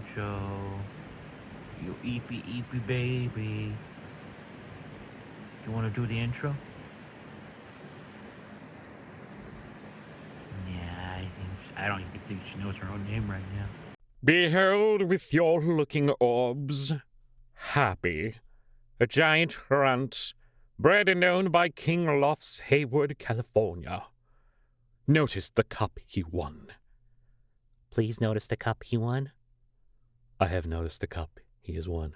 intro. You eepy eepy baby. You want to do the intro? Yeah, I don't even think she knows her own name right now. Behold with your looking orbs, Happy, a giant runt, bred and owned by King Lofts Haywood, California. Notice the cup he won. Please notice the cup he won. I have noticed the cup he has won,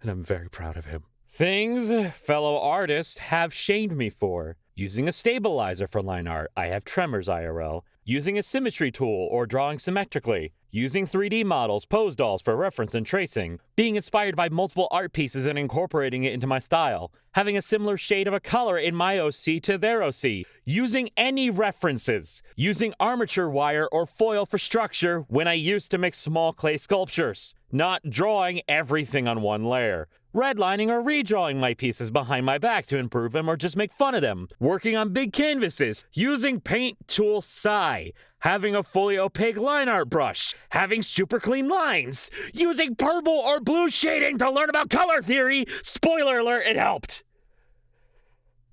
and I'm very proud of him. Things fellow artists have shamed me for. Using a stabilizer for line art, I have tremors IRL. Using a symmetry tool or drawing symmetrically. Using 3D models, pose dolls for reference and tracing. Being inspired by multiple art pieces and incorporating it into my style. Having a similar shade of a color in my OC to their OC. Using any references. Using armature wire or foil for structure when I used to make small clay sculptures. Not drawing everything on one layer. Redlining or redrawing my pieces behind my back to improve them or just make fun of them. Working on big canvases. Using paint tool Psy. Having a fully opaque line art brush. Having super clean lines. Using purple or blue shading to learn about color theory. Spoiler alert, it helped.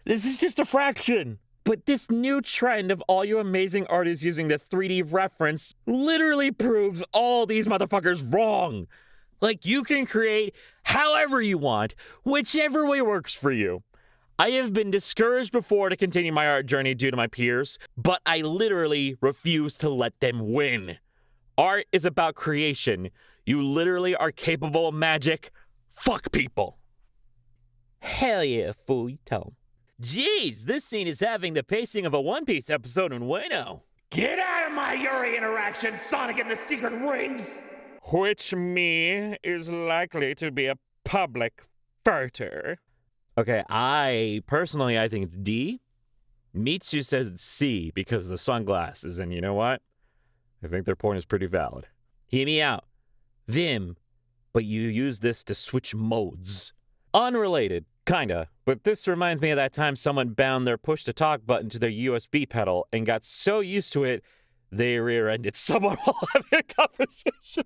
This is just a fraction. But this new trend of all you amazing artists using the 3D reference literally proves all these motherfuckers wrong. Like, you can create however you want, whichever way works for you. I have been discouraged before to continue my art journey due to my peers, but I literally refuse to let them win. Art is about creation. You literally are capable of magic. Fuck people. Hell yeah, fool, you tell him. Jeez, this scene is having the pacing of a One Piece episode in Wano. Get out of my Yuri interaction, Sonic and the Secret Rings! Which me is likely to be a public farter. Okay, I think it's D. Mitsu says it's C because of the sunglasses, and you know what? I think their point is pretty valid. Hear me out. Vim, but you use this to switch modes. Unrelated, kinda, but this reminds me of that time someone bound their push-to-talk button to their USB pedal and got so used to it, they rear-ended someone while having a conversation.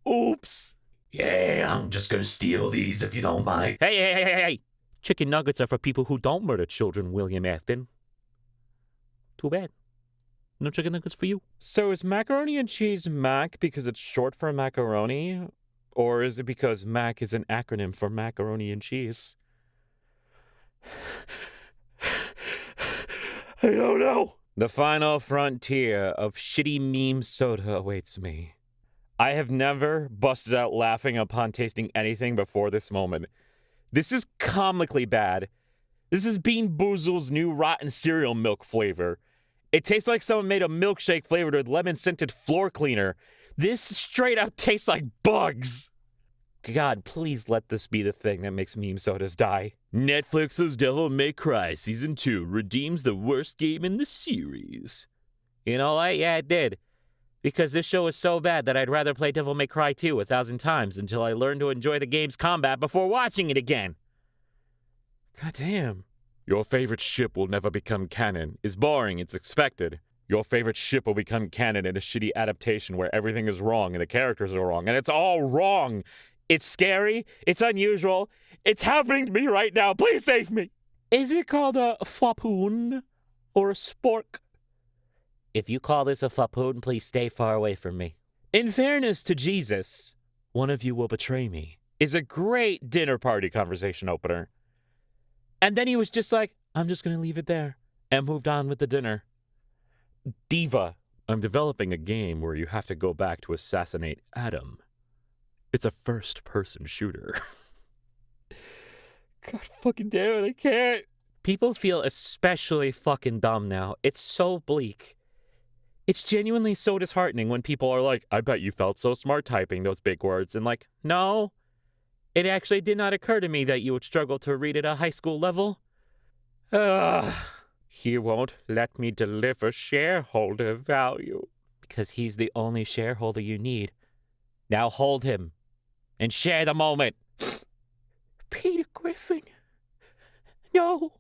Oops. Yeah, I'm just gonna steal these if you don't mind. Hey. Chicken nuggets are for people who don't murder children, William Afton. Too bad. No chicken nuggets for you. So is macaroni and cheese Mac because it's short for macaroni? Or is it because Mac is an acronym for macaroni and cheese? I don't know. The final frontier of shitty meme soda awaits me. I have never busted out laughing upon tasting anything before this moment. This is comically bad. This is Binguses' new rotten cereal milk flavor. It tastes like someone made a milkshake flavored with lemon-scented floor cleaner. This straight up tastes like bugs. God, please let this be the thing that makes meme sodas die. Netflix's Devil May Cry Season 2 redeems the worst game in the series. You know what? Yeah, it did. Because this show is so bad that I'd rather play Devil May Cry 2 1,000 times until I learn to enjoy the game's combat before watching it again. God damn. Your favorite ship will never become canon. It's boring, it's expected. Your favorite ship will become canon in a shitty adaptation where everything is wrong and the characters are wrong, and it's all wrong. It's scary. It's unusual. It's happening to me right now. Please save me. Is it called a flapoon or a spork? If you call this a flapoon, please stay far away from me. In fairness to Jesus, one of you will betray me, is a great dinner party conversation opener. And then he was just like, I'm just going to leave it there, and moved on with the dinner. Diva. I'm developing a game where you have to go back to assassinate Adam. It's a first-person shooter. God fucking damn it, I can't. People feel especially fucking dumb now. It's so bleak. It's genuinely so disheartening when people are like, I bet you felt so smart typing those big words. And like, no, it actually did not occur to me that you would struggle to read at a high school level. He won't let me deliver shareholder value. Because he's the only shareholder you need. Now hold him. And share the moment. Peter Griffin. No.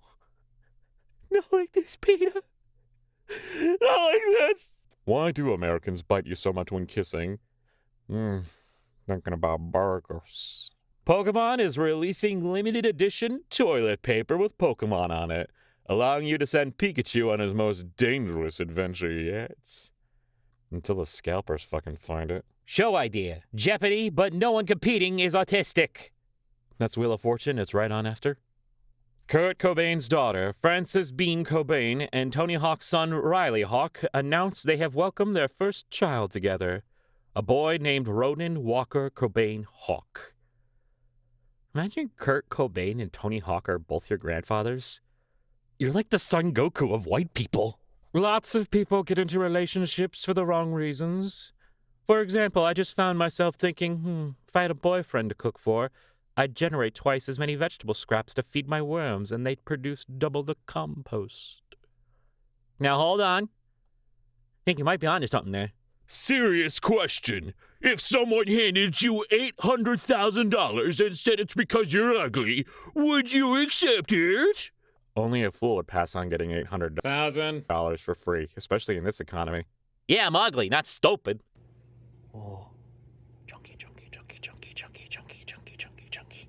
Not like this, Peter. Not like this. Why do Americans bite you so much when kissing? Thinking about burgers. Pokemon is releasing limited edition toilet paper with Pokemon on it, allowing you to send Pikachu on his most dangerous adventure yet. Until the scalpers fucking find it. Show idea. Jeopardy, but no one competing is autistic. That's Wheel of Fortune. It's right on after. Kurt Cobain's daughter, Frances Bean Cobain, and Tony Hawk's son, Riley Hawk, announced they have welcomed their first child together, a boy named Ronan Walker Cobain Hawk. Imagine Kurt Cobain and Tony Hawk are both your grandfathers. You're like the Son Goku of white people. Lots of people get into relationships for the wrong reasons. For example, I just found myself thinking, if I had a boyfriend to cook for, I'd generate twice as many vegetable scraps to feed my worms, and they'd produce double the compost. Now hold on. I think you might be onto something there. Serious question. If someone handed you $800,000 and said it's because you're ugly, would you accept it? Only a fool would pass on getting $800,000 for free, especially in this economy. Yeah, I'm ugly, not stupid. Oh. Chunky, chunky, chunky, chunky, chunky, chunky, chunky, chunky, chunky.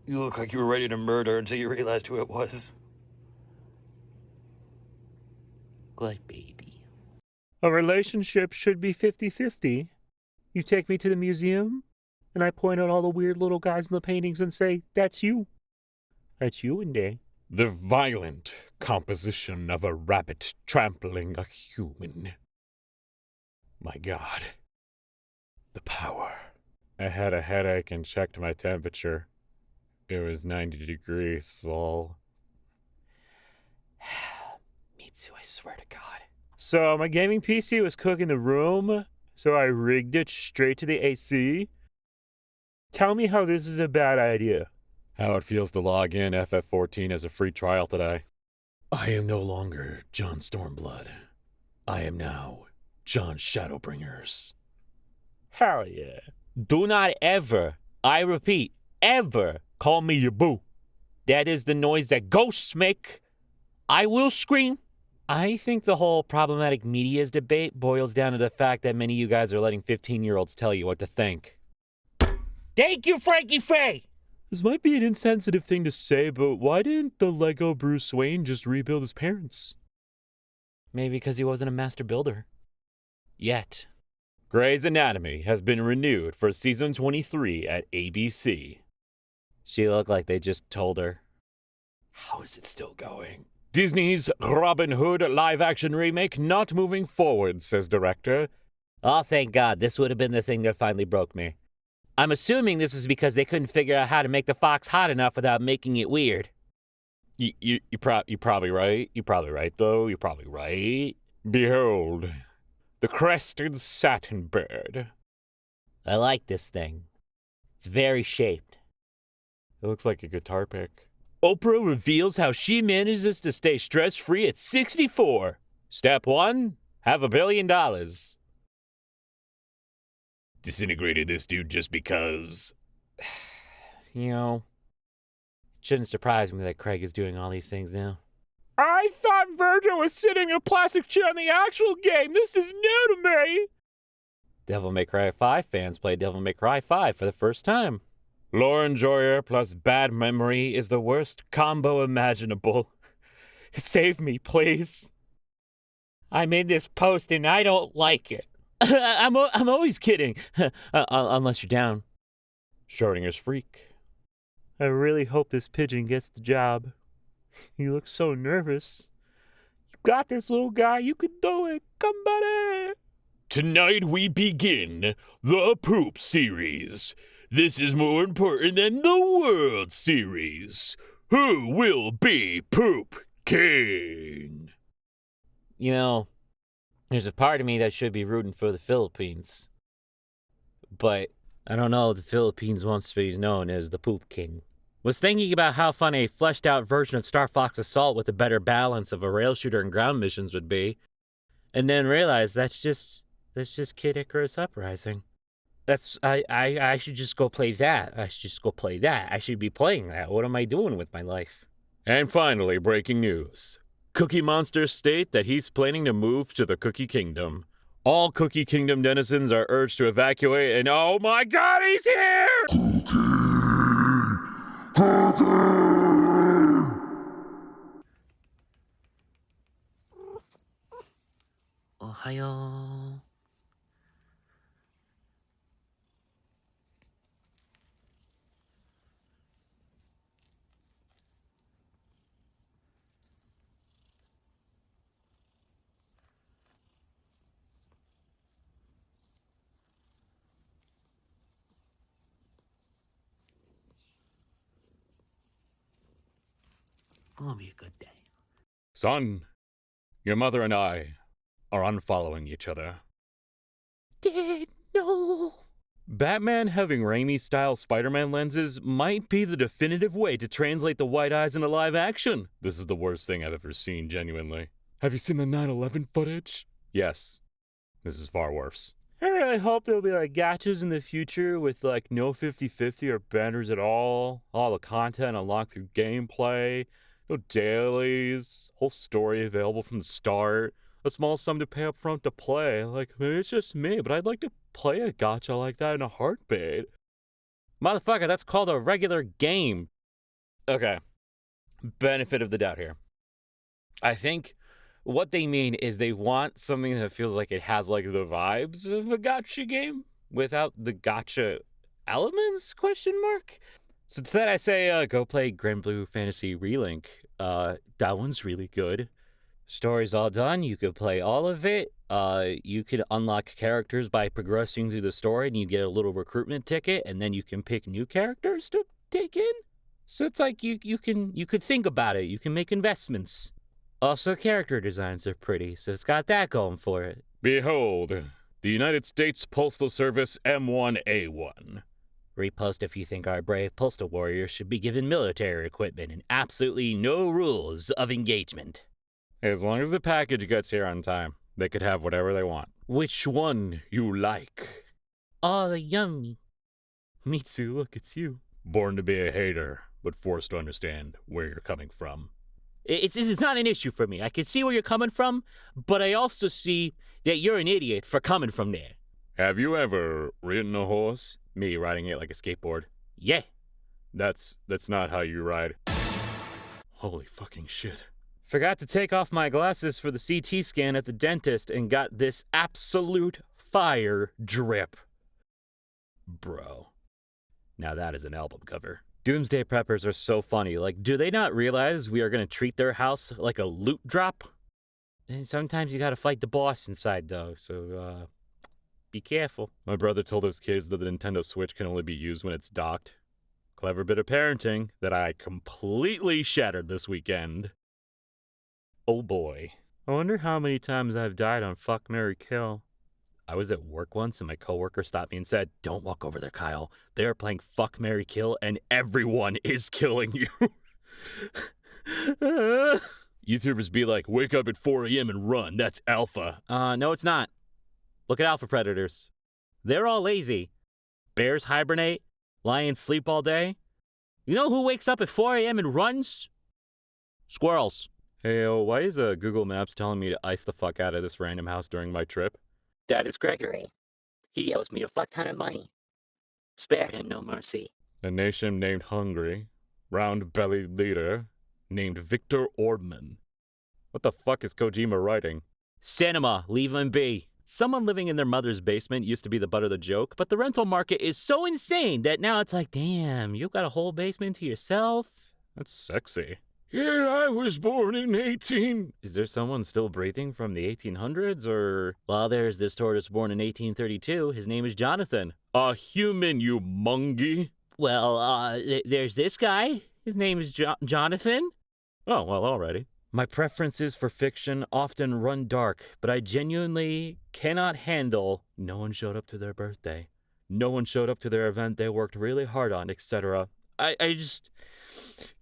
You look like you were ready to murder until you realized who it was. Good baby. A relationship should be 50-50. You take me to the museum, and I point out all the weird little guys in the paintings and say, that's you. That's you and they. The violent composition of a rabbit trampling a human. My God. The power. I had a headache and checked my temperature. It was 90 degrees, Sol. Me too, I swear to God. So my gaming PC was cooking the room, so I rigged it straight to the AC. Tell me how this is a bad idea. How it feels to log in FF14 as a free trial today. I am no longer John Stormblood. I am now John Shadowbringers. Hell yeah. Do not ever, I repeat, ever call me your boo. That is the noise that ghosts make. I will scream. I think the whole problematic medias debate boils down to the fact that many of you guys are letting 15-year-olds tell you what to think. Thank you, Frankie Faye! This might be an insensitive thing to say, but why didn't the Lego Bruce Wayne just rebuild his parents? Maybe because he wasn't a master builder. Yet. Grey's Anatomy has been renewed for season 23 at ABC. She looked like they just told her. How is it still going? Disney's Robin Hood live-action remake not moving forward, says director. Oh, thank God. This would have been the thing that finally broke me. I'm assuming this is because they couldn't figure out how to make the fox hot enough without making it weird. You're probably right. You're probably right, though. You're probably right. Behold, the crested satin bird. I like this thing. It's very shaped. It looks like a guitar pick. Oprah reveals how she manages to stay stress-free at 64. Step 1, have $1 billion. Disintegrated this dude just because. You know, it shouldn't surprise me that Craig is doing all these things now. I thought Virgil was sitting in a plastic chair in the actual game. This is new to me. Devil May Cry 5 fans play Devil May Cry 5 for the first time. Lauren Joyer plus bad memory is the worst combo imaginable. Save me, please. I made this post and I don't like it. I'm always kidding. Unless you're down. Schrodinger's freak. I really hope this pigeon gets the job. He looks so nervous. You got this, little guy. You can do it. Come, buddy. Tonight we begin the Poop Series. This is more important than the World Series. Who will be Poop King? You know, there's a part of me that should be rooting for the Philippines. But I don't know if the Philippines wants to be known as the Poop King. Was thinking about how fun a fleshed out version of Star Fox Assault with a better balance of a rail shooter and ground missions would be. And then realized that's just Kid Icarus Uprising. I should just go play that. I should be playing that. What am I doing with my life? And finally, breaking news. Cookie Monster state that he's planning to move to the Cookie Kingdom. All Cookie Kingdom denizens are urged to evacuate, and oh my god, he's here! Ohio. Gonna be a good day. Son, your mother and I are unfollowing each other. Dad, no. Batman having Raimi-style Spider-Man lenses might be the definitive way to translate the white eyes into live action. This is the worst thing I've ever seen, genuinely. Have you seen the 9/11 footage? Yes. This is far worse. I really hope there'll be like gachas in the future with like no 50/50 or banners at all the content unlocked through gameplay, no dailies, whole story available from the start, a small sum to pay up front to play. Like, maybe it's just me, but I'd like to play a gacha like that in a heartbeat. Motherfucker, that's called a regular game. Okay. Benefit of the doubt here. I think what they mean is they want something that feels like it has like the vibes of a gacha game without the gacha elements, question mark? So instead I say go play Grand Blue Fantasy Relink. That one's really good. Story's all done. You could play all of it. You could unlock characters by progressing through the story, and you get a little recruitment ticket, and then you can pick new characters to take in. So it's like you could think about it. You can make investments. Also, character designs are pretty, so it's got that going for it. Behold, the United States Postal Service M1A1. Repost if you think our brave postal warriors should be given military equipment and absolutely no rules of engagement. As long as the package gets here on time, they could have whatever they want. Which one you like? Oh, the yummy. Mitsu, look, it's you. Born to be a hater, but forced to understand where you're coming from. It's not an issue for me. I can see where you're coming from, but I also see that you're an idiot for coming from there. Have you ever ridden a horse? Me riding it like a skateboard. Yeah. That's not how you ride. Holy fucking shit. Forgot to take off my glasses for the CT scan at the dentist and got this absolute fire drip. Bro. Now that is an album cover. Doomsday Preppers are so funny. Like, do they not realize we are going to treat their house like a loot drop? And sometimes you gotta fight the boss inside, though, so, be careful. My brother told his kids that the Nintendo Switch can only be used when it's docked. Clever bit of parenting that I completely shattered this weekend. Oh boy. I wonder how many times I've died on Fuck, Marry, Kill. I was at work once and my coworker stopped me and said, "Don't walk over there, Kyle. They are playing Fuck, Marry, Kill and everyone is killing you." YouTubers be like, "Wake up at 4 a.m. and run. That's alpha." No, it's not. Look at alpha predators. They're all lazy. Bears hibernate. Lions sleep all day. You know who wakes up at 4 a.m. and runs? Squirrels. Hey, why is Google Maps telling me to ice the fuck out of this random house during my trip? That is Gregory. He owes me a fuck ton of money. Spare him no mercy. A nation named Hungary. Round-bellied leader named Victor Ordman. What the fuck is Kojima writing? Cinema, leave him be. Someone living in their mother's basement used to be the butt of the joke, but the rental market is so insane that now it's like, damn, you got a whole basement to yourself? That's sexy. Yeah, I was born in 18... Is there someone still breathing from the 1800s, or... Well, there's this tortoise born in 1832. His name is Jonathan. A human, you mungie. Well, there's this guy. His name is Jonathan. Oh, well, alrighty. My preferences for fiction often run dark, but I genuinely cannot handle no one showed up to their birthday. No one showed up to their event they worked really hard on, etc. I just...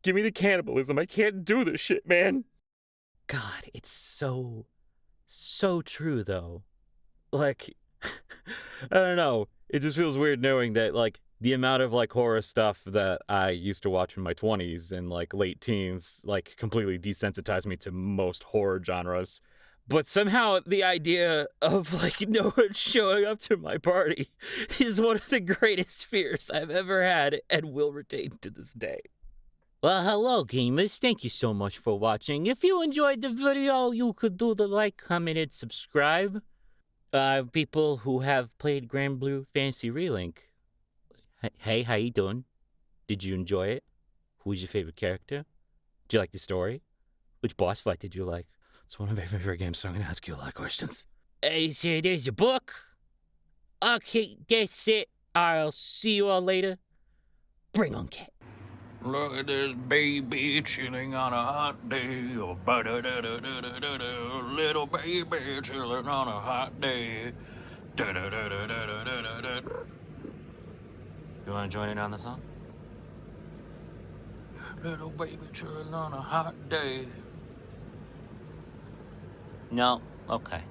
Give me the cannibalism. I can't do this shit, man. God, it's so true, though. Like, I don't know. It just feels weird knowing that, like, The amount of like horror stuff that I used to watch in my 20s and like late teens like completely desensitized me to most horror genres. But somehow the idea of like no one showing up to my party is one of the greatest fears I've ever had and will retain to this day. Well, hello gamers, thank you so much for watching. If you enjoyed the video, you could do the like, comment, and subscribe. People who have played Grand Blue Fantasy Relink, hey, how you doing? Did you enjoy it? Who's your favorite character? Did you like the story? Which boss fight did you like? It's one of my favorite games, so I'm gonna ask you a lot of questions. Hey, so there's your book. Okay, that's it. I'll see you all later. Bring on, cat. Look at this baby chilling on a hot day. Oh, ba-da-da-da-da-da-da. Little baby chilling on a hot day. Da-da-da-da-da-da-da-da. You wanna join in on the song? Little baby chilling on a hot day. No? Okay.